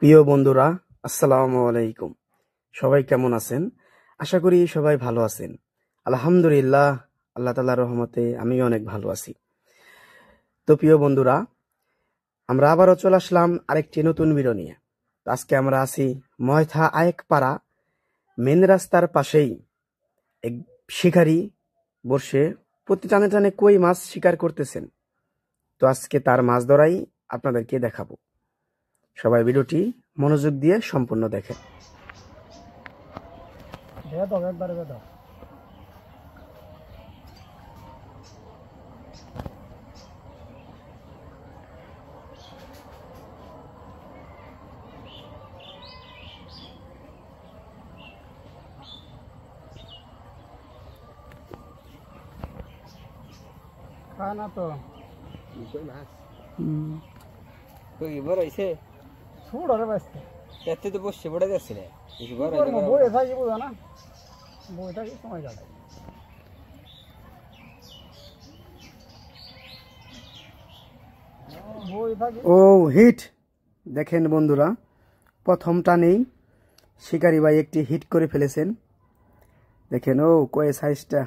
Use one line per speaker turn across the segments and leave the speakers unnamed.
প্রিয় বন্ধুরা, আসসালামু আলাইকুম। সবাই কেমন আছেন? আশা করি সবাই ভালো আছেন। আলহামদুলিল্লাহ, আল্লাহ তাআলার রহমতে আমিও অনেক ভালো আছি। তো প্রিয় বন্ধুরা, আমরা আবারও চলে আসলাম আরেকটি নতুন ভিডিও নিয়ে। তো আজকে আমরা আছি ময়থা আয়েকপাড়া মেন রাস্তার পাশেই এক শিকারী বসে প্রতি টানে টানে কই মাছ শিকার করতেছেন। তো আজকে তার মাছ ধরাই আপনাদেরকে দেখাবো। সবাই ভিডিওটি মনোযোগ দিয়ে সম্পূর্ণ দেখেন।
খানা তো
কই মাছ কই বড় হইছে
ছোট রে বাস্তে
এতে তো বসে পড়ে যাচ্ছে রে এই বড়
বই থাকি বুঝা না বই থাকি সময় কাটাই বই থাকি।
ও হিট দেখেন বন্ধুরা, প্রথম টানেই শিকারি ভাই একটি হিট করে ফেলেছেন। দেখেন ও কয়ে সাইজটা,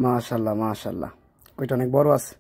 মাশাল্লাহ মাশাল্লাহ, কইটা অনেক বড় আছে।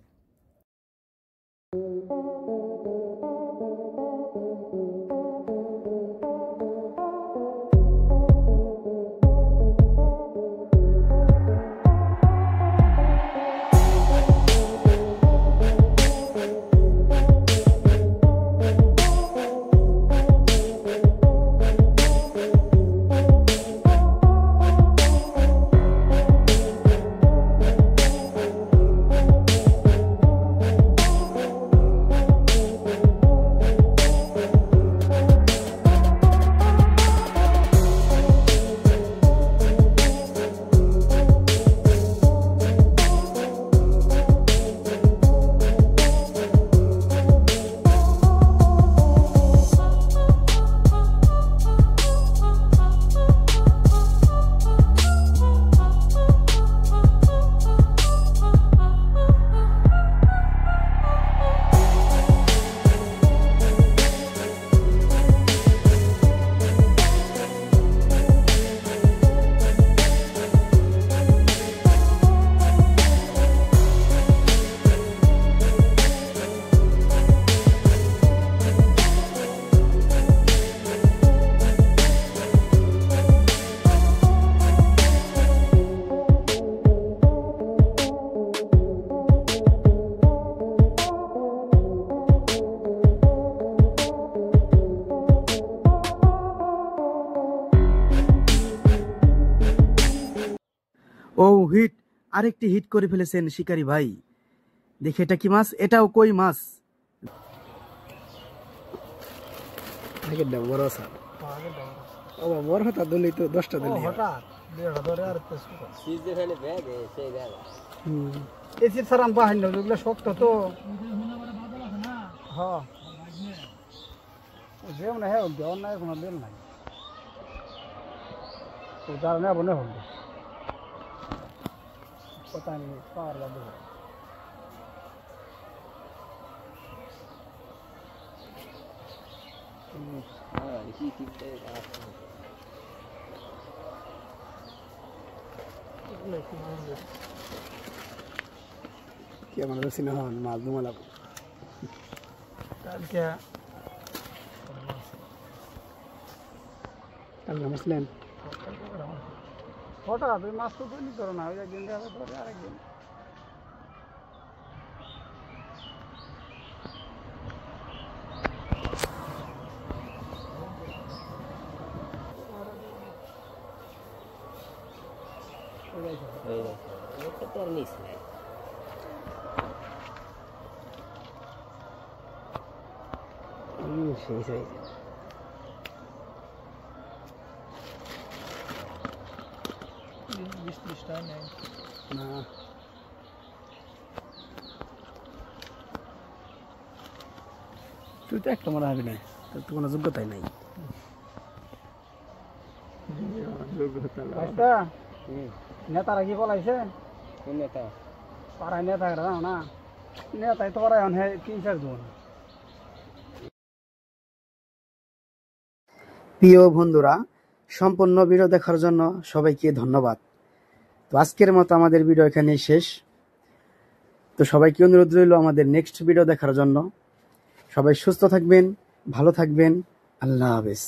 ও হিট, আরেকটি হিট করে ফেলেছেন শিকারি ভাই। দেখে এটা কি মাছ? এটাও কই মাছ। বড় আছে ও বড় হতা দলি তো 10টা দলি
হঠাৎ দেড় ধরে আর তো
সিজে ফেলে ব্যাগ সেই ব্যাগ
এসি সারাম বাহিনী ওগুলো শক্ত তো হ্যাঁ যেও না হ্যাঁ দেওয়ার নাই কোনো দিন নাই তো যার না বনে হল পতা নেই পাওয়ার বাদ
কি কিনতে
কি আমাদের সিনেমা মাছ দুমালা
কালকে
কালকে মুসলিম
হঠাৎ ওই মাছ তো তৈরি করো না ওই একদিন ধরে ধরে আরেকদিন
তো আর নিস নাই সেই সাইজ
20-30টা নেই
না, তুই তো একটা মনে হবে না, তোর তো কোনো যোগ্যতাই নাই।
নেতারা কি বলাইছে
কোন নেতা
পাড়ায় নেতা না নেতাই তো পাড়ায় 3-4 জন
প্রিয় বন্ধুরা, সম্পূর্ণ ভিডিও দেখার জন্য সবাইকে ধন্যবাদ। তো আজকের মতো আমাদের ভিডিও এখানেই শেষ। তো সবাইকে অনুরোধ রইল আমাদের নেক্সট ভিডিও দেখার জন্য। সবাই সুস্থ থাকবেন, ভালো থাকবেন। আল্লাহ হাফেজ।